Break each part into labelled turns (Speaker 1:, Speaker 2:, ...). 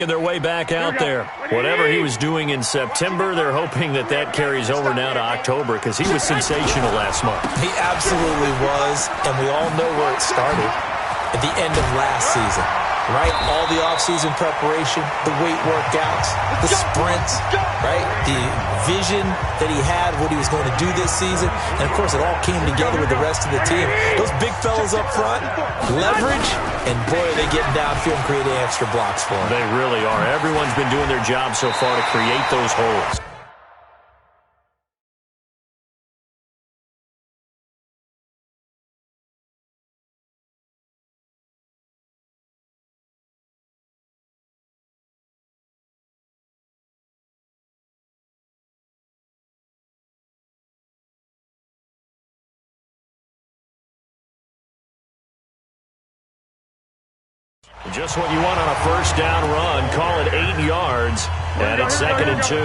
Speaker 1: Their way back out there. Whatever he was doing in September, they're hoping that that carries over now to October because he was sensational last month.
Speaker 2: He absolutely was, and we all know where it started at the end of last season, right? All the offseason preparation, the weight workouts, the sprints, right? The vision that he had, what he was going to do this season, and of course it all came together with the rest of the team. Those big fellas up front, leverage, and boy, are they getting downfield and creating extra blocks for him.
Speaker 1: They really are. Everyone's been doing their job so far to create those holes. Just what you want on a first down run. Call it 8 yards, and it's 2nd and 2.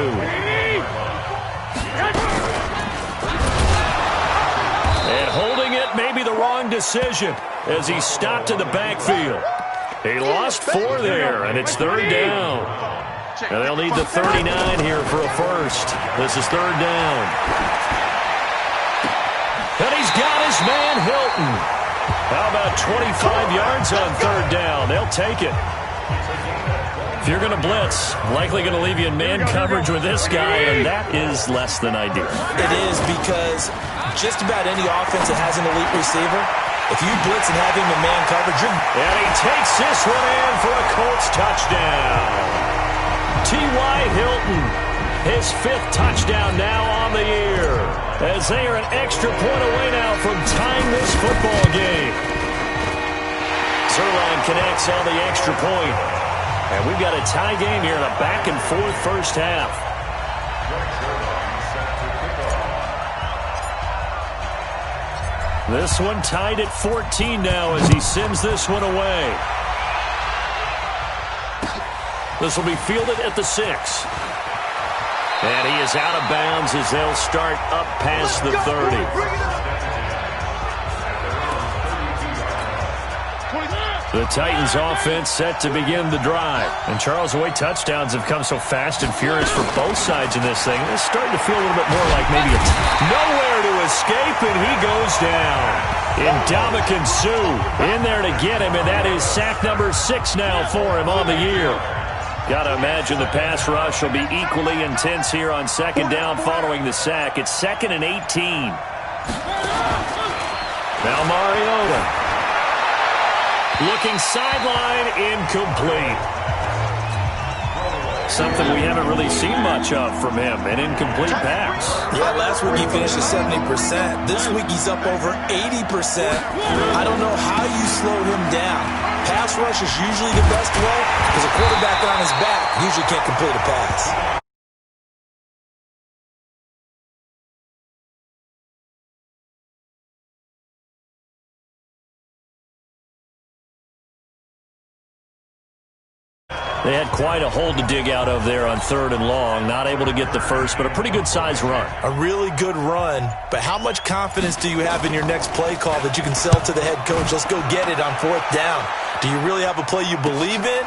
Speaker 1: And holding it may be the wrong decision as he stopped in the backfield. He lost 4 there, and it's 3rd down. And they'll need the 39 here for a first. This is 3rd down. And he's got his man Hilton. How about 25 yards on 3rd down? They'll take it. If you're going to blitz, likely going to leave you in man coverage with this guy, and that is less than ideal.
Speaker 2: It is, because just about any offense that has an elite receiver, if you blitz and have him in man coverage,
Speaker 1: and he takes this one in for a Colts touchdown. T.Y. Hilton, his 5th touchdown now on the year, as they are an extra point away now from tying this football game. Zerline connects on the extra point. And we've got a tie game here in a back-and-forth first half. This one tied at 14 now as he sends this one away. This will be fielded at the 6. And he is out of bounds as they'll start up past the 30. The Titans offense set to begin the drive. And Charles, the way touchdowns have come so fast and furious for both sides in this thing, it's starting to feel a little bit more like maybe it's nowhere to escape, and he goes down. Ndamukong Suh in there to get him, and that is sack number 6 now for him on the year. Got to imagine the pass rush will be equally intense here on 2nd down following the sack. It's 2nd and 18. Now Mariota. Looking sideline, incomplete. Something we haven't really seen much of from him, an incomplete pass.
Speaker 2: Yeah, last week he finished at 70%. This week he's up over 80%. I don't know how you slow him down. Pass rush is usually the best way because a quarterback on his back usually can't complete a pass.
Speaker 1: They had quite a hole to dig out of there on 3rd and long. Not able to get the first, but a pretty good-sized run.
Speaker 2: A really good run, but how much confidence do you have in your next play call that you can sell to the head coach? Let's go get it on 4th down. Do you really have a play you believe in,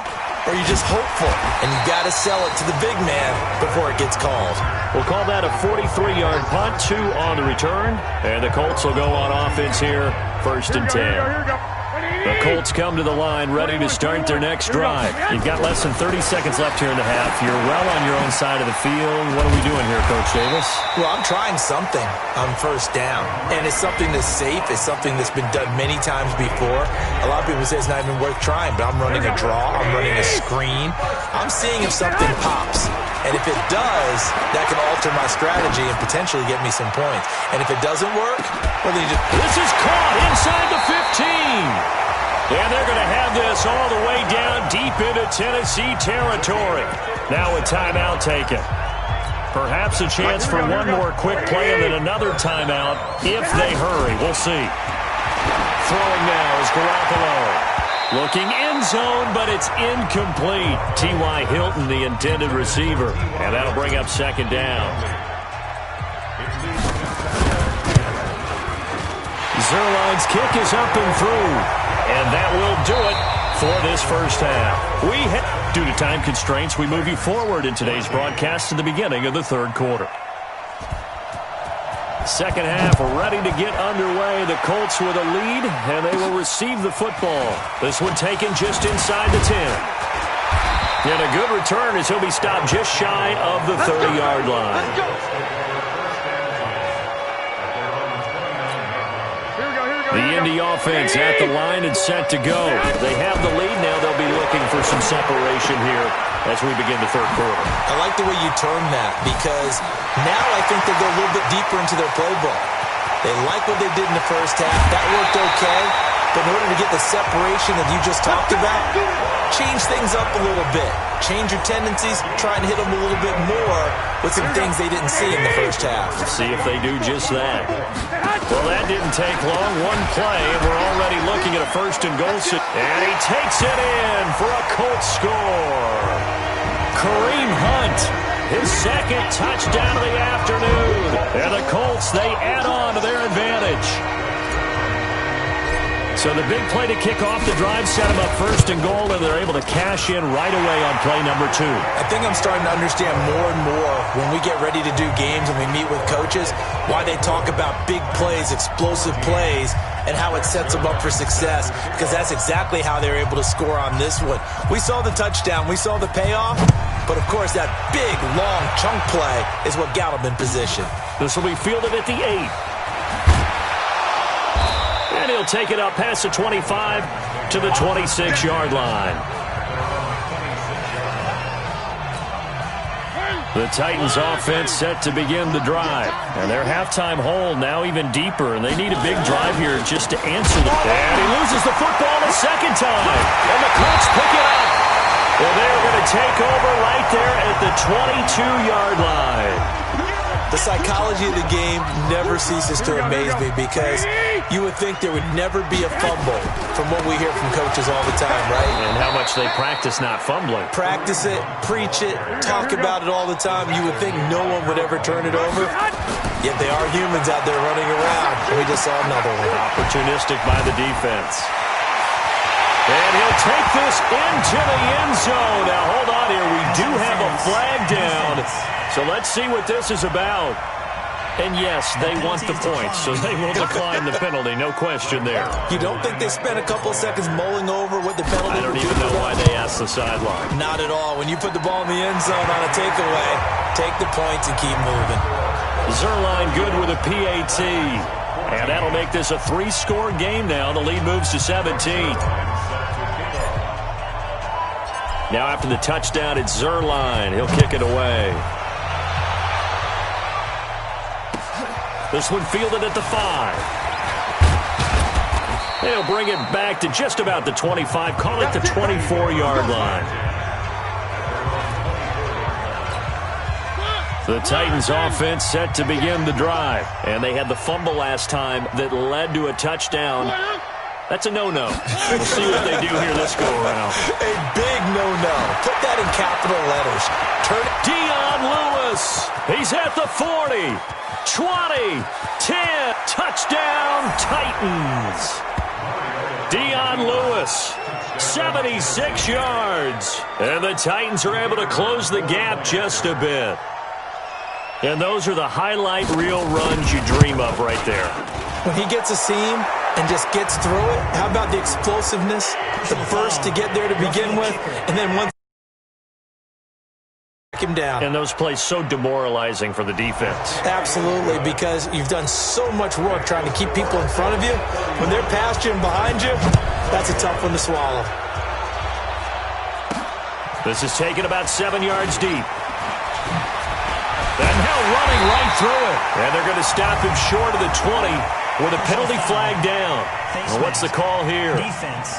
Speaker 2: or are you just hopeful? And you got to sell it to the big man before it gets called.
Speaker 1: We'll call that a 43-yard punt, 2 on the return, and the Colts will go on offense here, 1st and 10. The Colts come to the line ready to start their next drive. You've got less than 30 seconds left here in the half. You're well on your own side of the field. What are we doing here, Coach Davis?
Speaker 2: Well, I'm trying something on 1st down, and it's something that's safe. It's something that's been done many times before. A lot of people say it's not even worth trying, but I'm running a draw. I'm running a screen. I'm seeing if something pops. And if it does, that can alter my strategy and potentially get me some points. And if it doesn't work, well, then you just...
Speaker 1: This is caught inside the 15. And they're going to have this all the way down deep into Tennessee territory. Now a timeout taken. Perhaps a chance for one more quick play and then another timeout if they hurry. We'll see. Throwing now is Garoppolo. Looking end zone, but it's incomplete. T.Y. Hilton, the intended receiver. And that'll bring up 2nd down. Zerline's kick is up and through. And that will do it for this first half. Due to time constraints, we move you forward in today's broadcast to the beginning of the third quarter. Second half ready to get underway. The Colts with a lead, and they will receive the football. This one taken just inside the 10. And a good return as he'll be stopped just shy of the 30-yard line. The Indy offense at the line and set to go. They have the lead now. They'll be looking for some separation here as we begin the third quarter.
Speaker 2: I like the way you term that because now I think they'll go a little bit deeper into their playbook. They like what they did in the first half. That worked okay. But in order to get the separation that you just talked about, change things up a little bit. Change your tendencies. Try and hit them a little bit more with some things they didn't see in the first half.
Speaker 1: We'll see if they do just that. Well, that didn't take long. One play, and we're already looking at a first and goal. And he takes it in for a Colts score. Kareem Hunt, his second touchdown of the afternoon. And the Colts, they add on to their advantage. So the big play to kick off the drive set them up first and goal, and they're able to cash in right away on play number 2.
Speaker 2: I think I'm starting to understand more and more when we get ready to do games and we meet with coaches why they talk about big plays, explosive plays, and how it sets them up for success, because that's exactly how they're able to score on this one. We saw the touchdown. We saw the payoff. But, of course, that big, long chunk play is what got them in position.
Speaker 1: This will be fielded at the 8. And he'll take it up past the 25 to the 26-yard line. The Titans offense set to begin the drive. And their halftime hole now even deeper. And they need a big drive here just to answer the... And he loses the football a second time. And the Colts pick it up. Well, they're going to take over right there at the 22-yard line.
Speaker 2: The psychology of the game never ceases to amaze me because you would think there would never be a fumble from what we hear from coaches all the time, right?
Speaker 1: And how much they practice not fumbling.
Speaker 2: Practice it, preach it, talk about it all the time. You would think no one would ever turn it over. Yet they are humans out there running around. And we just saw another one.
Speaker 1: Opportunistic by the defense. And he'll take this into the end zone. Now, hold on here. We do have a flag down. So let's see what this is about. And yes, they want the points, so they will decline the penalty. No question there.
Speaker 2: You don't think they spent a couple of seconds mulling over what the penalty
Speaker 1: I don't even know why they asked the sideline.
Speaker 2: Not at all. When you put the ball in the end zone on a takeaway, take the points and keep moving.
Speaker 1: Zerline good with a PAT. And that'll make this a 3-score game now. The lead moves to 17. Now after the touchdown, it's Zerline. He'll kick it away. This one fielded at the 5. They'll bring it back to just about the 25. Call it the 24-yard line. The Titans offense set to begin the drive. And they had the fumble last time that led to a touchdown. That's a no-no. We'll see what they do here this go-around.
Speaker 2: A big no-no. Put that in capital letters. Turn it.
Speaker 1: Dion Lewis. He's at the 40. 20. 10. Touchdown, Titans. Dion Lewis. 76 yards. And the Titans are able to close the gap just a bit. And those are the highlight reel runs you dream of right there.
Speaker 2: When he gets a seam and just gets through it, how about the explosiveness, the burst to get there to begin with, and then once him down.
Speaker 1: And those plays so demoralizing for the defense.
Speaker 2: Absolutely, because you've done so much work trying to keep people in front of you. When they're past you and behind you, that's a tough one to swallow.
Speaker 1: This is taken about 7 yards deep. And now running right through it. And they're going to stop him short of the 20 with a penalty flag down. Well, what's the call here?
Speaker 3: Defense.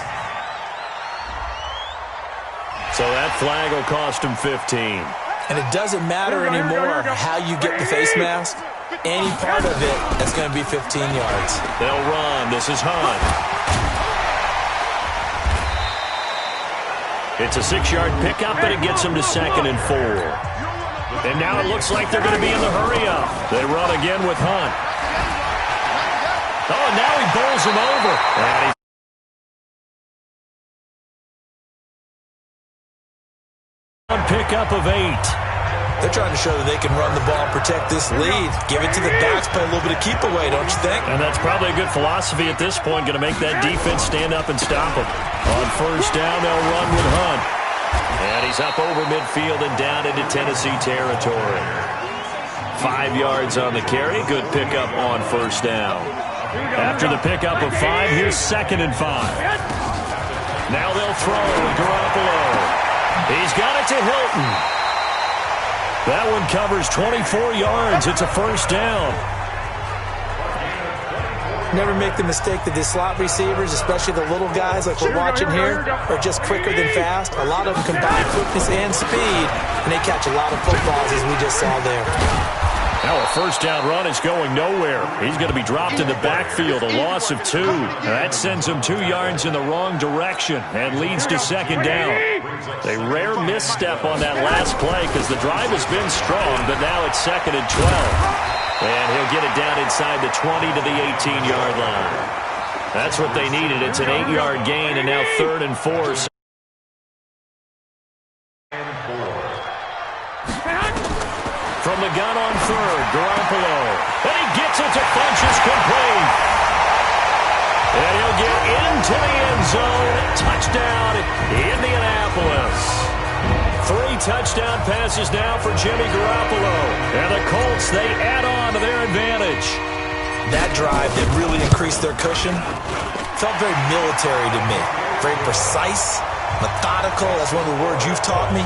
Speaker 2: So that flag will cost him 15. And it doesn't matter anymore how you get the face mask. Any part of it, that's going to be 15 yards.
Speaker 1: They'll run. This is Hunt. It's a 6-yard pickup, and it gets him to 2nd and 4. And now it looks like they're going to be in the hurry-up. They run again with Hunt. Oh, and now he bowls him over. And he Pickup of 8.
Speaker 2: They're trying to show that they can run the ball and protect this lead. Give it to the backs, play a little bit of keep away, don't you think?
Speaker 1: And that's probably a good philosophy at this point, going to make that defense stand up and stop them. On first down, they'll run with Hunt. And he's up over midfield and down into Tennessee territory. 5 yards on the carry. Good pickup on first down. After the pickup of 5, here's 2nd and 5. Now they'll throw with Garoppolo. He's got it to Hilton. That one covers 24 yards. It's a first down.
Speaker 2: Never make the mistake that the slot receivers, especially the little guys like we're watching here, are just quicker than fast. A lot of them combine quickness and speed, and they catch a lot of footballs, as we just saw there.
Speaker 1: Now a first down run is going nowhere. He's going to be dropped in the backfield, a loss of 2. That sends him 2 yards in the wrong direction and leads to 2nd down. A rare misstep on that last play because the drive has been strong, but now it's 2nd and 12. And he'll get it down inside the 20 to the 18-yard line. That's what they needed. It's an 8-yard gain, and now 3rd and 4. From the gun on 3rd, Garoppolo. And he gets it to Funchess complete. And he'll get into the end zone. Touchdown, Indianapolis. 3 touchdown passes now for Jimmy Garoppolo. And the Colts, they add on to their advantage.
Speaker 2: That drive that really increased their cushion felt very military to me. Very precise, methodical. That's one of the words you've taught me.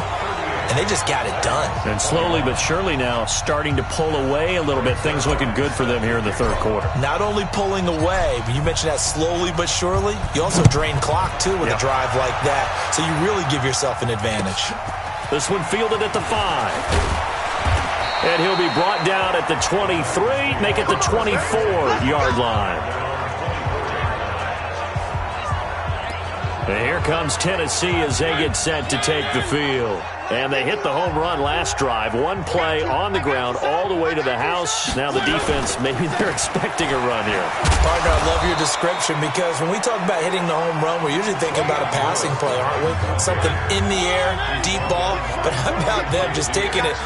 Speaker 2: And they just got it done.
Speaker 1: And slowly but surely now starting to pull away a little bit. Things looking good for them here in the 3rd quarter.
Speaker 2: Not only pulling away, but you mentioned that slowly but surely. You also drain clock, too, with a drive like that. So you really give yourself an advantage.
Speaker 1: This one fielded at the 5. And he'll be brought down at the 23, make it the 24-yard line. And here comes Tennessee as they get set to take the field. And they hit the home run last drive. 1 play on the ground all the way to the house. Now the defense, maybe they're expecting a run here.
Speaker 2: Partner, I love your description because when we talk about hitting the home run, we're usually thinking about a passing play, aren't we? Something in the air, deep ball. But how about them just taking it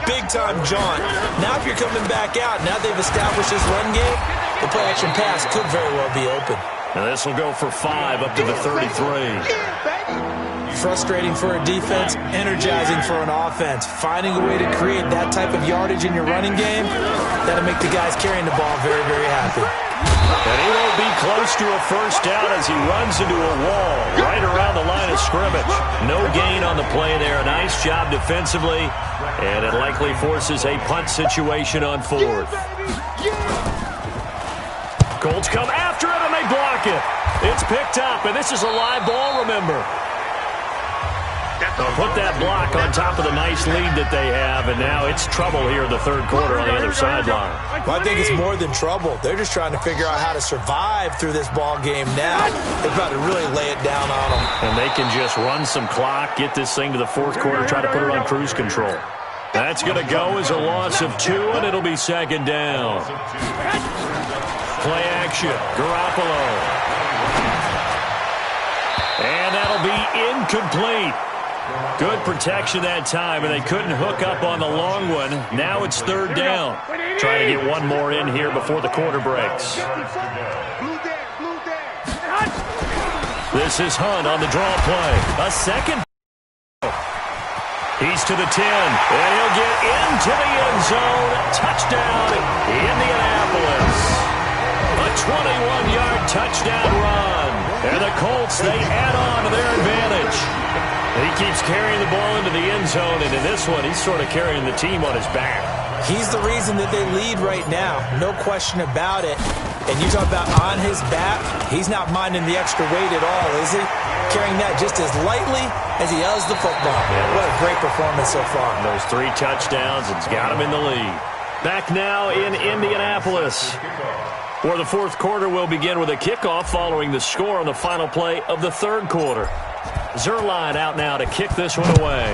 Speaker 2: big-time jaunt? Now if you're coming back out, now they've established this run game, the play-action pass could very well be open.
Speaker 1: And this will go for 5 up to the 33.
Speaker 2: Frustrating for a defense, energizing for an offense. Finding a way to create that type of yardage in your running game, that'll make the guys carrying the ball very, very happy.
Speaker 1: And he won't be close to a first down as he runs into a wall right around the line of scrimmage. No gain on the play there. A nice job defensively, and it likely forces a punt situation on 4th. Colts come after it, and they block it. It's picked up, and this is a live ball, remember. They'll put that block on top of the nice lead that they have, and now it's trouble here in the 3rd quarter on the other sideline.
Speaker 2: Well, I think it's more than trouble. They're just trying to figure out how to survive through this ball game now. They've got to really lay it down on them.
Speaker 1: And they can just run some clock, get this thing to the 4th quarter, try to put it on cruise control. That's going to go as a loss of 2, and it'll be 2nd down. Play action, Garoppolo. And that'll be incomplete. Good protection that time, and they couldn't hook up on the long one. Now it's 3rd down. Trying to get one more in here before the quarter breaks. This is Hunt on the draw play. A second. He's to the 10, and he'll get into the end zone. Touchdown, Indianapolis. A 21-yard touchdown run. And the Colts, they add on to their advantage. He keeps carrying the ball into the end zone, and in this one, he's sort of carrying the team on his back.
Speaker 2: He's the reason that they lead right now. No question about it. And you talk about on his back, he's not minding the extra weight at all, is he? Carrying that just as lightly as he does the football. Yeah. What a great performance so far.
Speaker 1: Those 3 touchdowns, it's got him in the lead. Back now in Indianapolis, where the 4th quarter will begin with a kickoff following the score on the final play of the 3rd quarter. Zerline out now to kick this one away.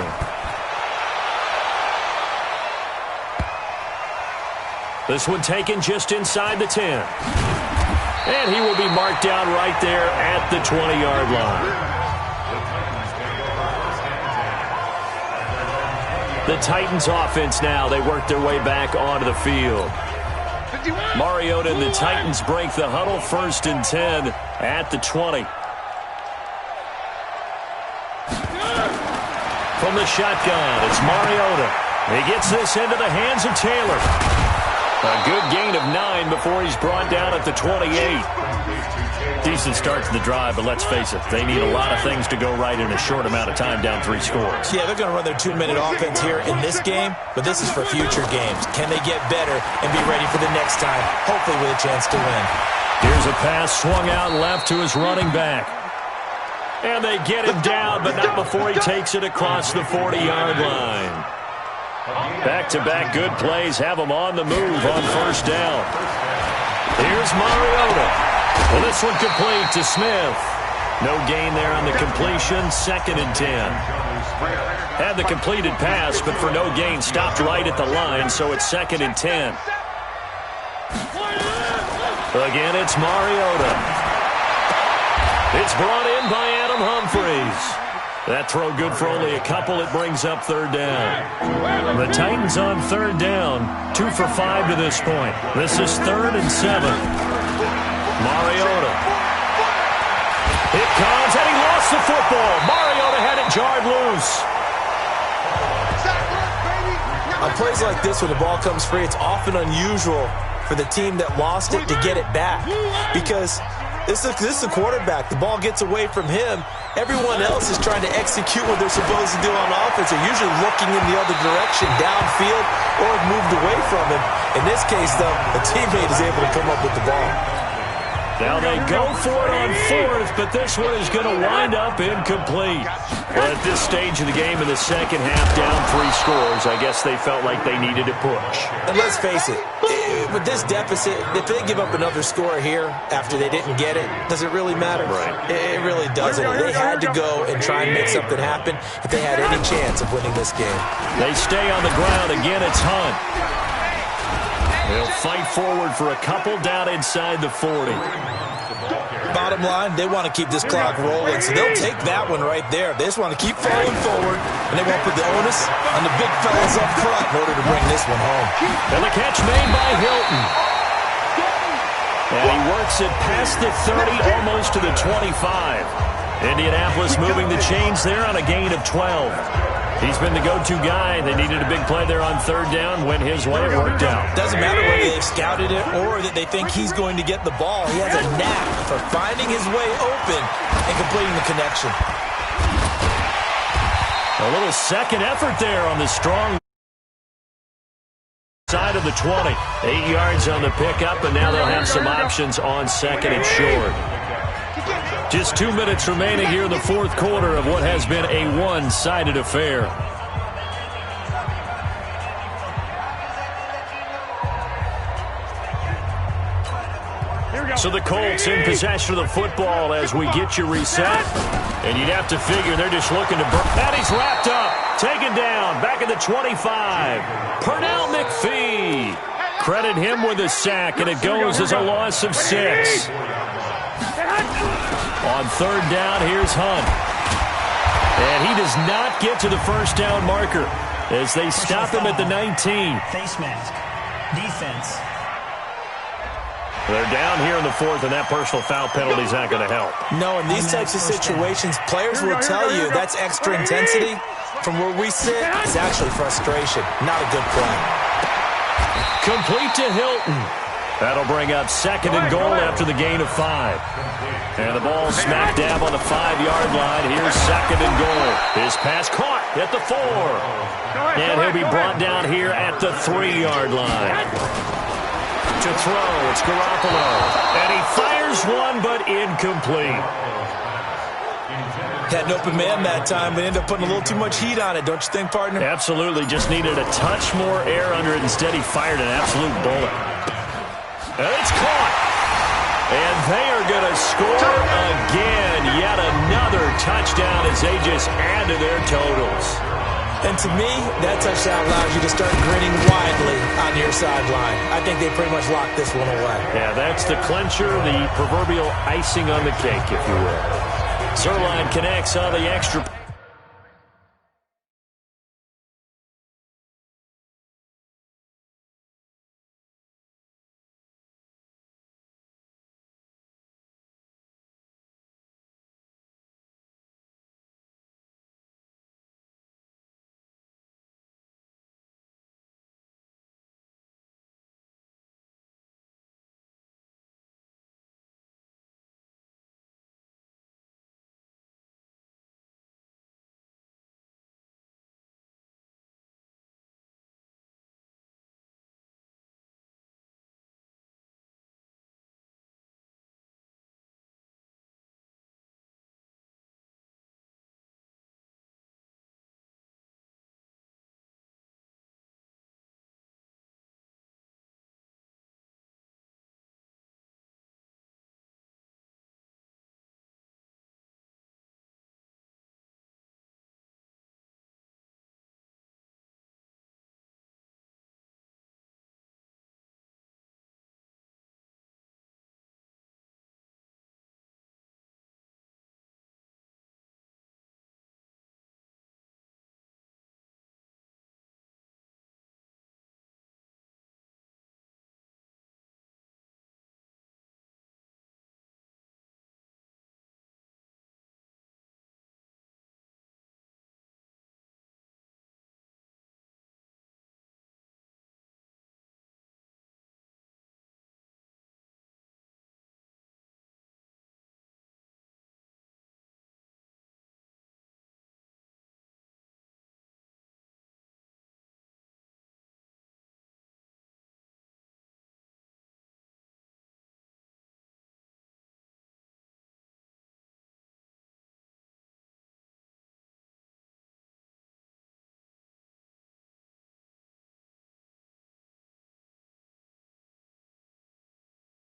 Speaker 1: This one taken just inside the 10. And he will be marked down right there at the 20-yard line. The Titans offense now, they work their way back onto the field. Mariota and the Titans break the huddle, 1st and 10 at the 20. From the shotgun, it's Mariota. He gets this into the hands of Taylor. A good gain of 9 before he's brought down at the 28. Decent start to the drive, but let's face it, they need a lot of things to go right in a short amount of time, down 3 scores.
Speaker 2: Yeah, they're going to run their 2-minute offense here in this game, but this is for future games. Can they get better and be ready for the next time, hopefully with a chance to win?
Speaker 1: Here's a pass swung out left to his running back. And they get him down, but not before he takes it across the 40-yard line. Back-to-back good plays have him on the move on 1st down. Here's Mariota. Well, this one complete to Smith. No gain there on the completion, 2nd and 10. Had the completed pass, but for no gain, stopped right at the line, so it's 2nd and 10. Again, it's Mariota. It's brought in by Adam Humphries. That throw good for only a couple. It brings up 3rd down. The Titans on 3rd down, 2 for 5 to this point. This is 3rd and 7. Mariota. It comes, and he lost the football. Mariota had it jarred loose.
Speaker 2: On plays like this, when the ball comes free, it's often unusual for the team that lost it to get it back. Because this is the quarterback. The ball gets away from him. Everyone else is trying to execute what they're supposed to do on offense. They're usually looking in the other direction, downfield, or have moved away from him. In this case, though, the teammate is able to come up with the ball.
Speaker 1: Now they go for it on 4th, but this one is going to wind up incomplete. Well, at this stage of the game in the second half, down 3 scores, I guess they felt like they needed to push.
Speaker 2: And let's face it, with this deficit, if they give up another score here after they didn't get it, does it really matter?
Speaker 1: Right.
Speaker 2: It really doesn't. They had to go and try and make something happen if they had any chance of winning this game.
Speaker 1: They stay on the ground. Again, it's Hunt. They'll fight forward for a couple down inside the 40.
Speaker 2: Bottom line, they want to keep this clock rolling, so they'll take that one right there. They just want to keep falling forward, and they won't put the onus on the big fellas up front in order to bring this one home.
Speaker 1: And the catch made by Hilton. And he works it past the 30, almost to the 25. Indianapolis moving the chains there on a gain of 12. He's been the go-to guy. They needed a big play there on 3rd down. Went his way. It worked out.
Speaker 2: Doesn't matter whether they've scouted it or that they think he's going to get the ball. He has a knack for finding his way open and completing the connection.
Speaker 1: A little second effort there on the strong side of the 20. 8 yards on the pickup, and now they'll have some options on 2nd and short. Just 2 minutes remaining here in the 4th quarter of what has been a one-sided affair. So the Colts in possession of the football as we get you reset. And you'd have to figure they're just looking to burn. And he's wrapped up, taken down, back at the 25. Pernell McPhee. Credit him with a sack, and it goes as a loss of 6. On 3rd down, here's Hunt. And he does not get to the 1st down marker as they stop him at the 19.
Speaker 3: Face mask. Defense.
Speaker 1: They're down here in the 4th, and that personal foul penalty is not going to help.
Speaker 2: No, in these types of situations, players will tell you that's extra intensity. From where we sit, it's actually frustration. Not a good play.
Speaker 1: Complete to Hilton. That'll bring up 2nd and goal after the gain of 5. And the ball smack dab on the 5-yard line. Here's 2nd and goal. His pass caught at the 4. And he'll be brought down here at the 3-yard line. To throw, it's Garoppolo. And he fires one, but incomplete.
Speaker 2: Had an open man that time, but ended up putting a little too much heat on it, don't you think, partner?
Speaker 1: Absolutely. Just needed a touch more air under it. Instead, he fired an absolute bullet. And it's caught. And they are going to score again. Yet another touchdown as they just add to their totals.
Speaker 2: And to me, that touchdown allows you to start grinning widely on your sideline. I think they pretty much locked this one away.
Speaker 1: Yeah, that's the clincher, the proverbial icing on the cake, if you will. Zerline connects on the extra.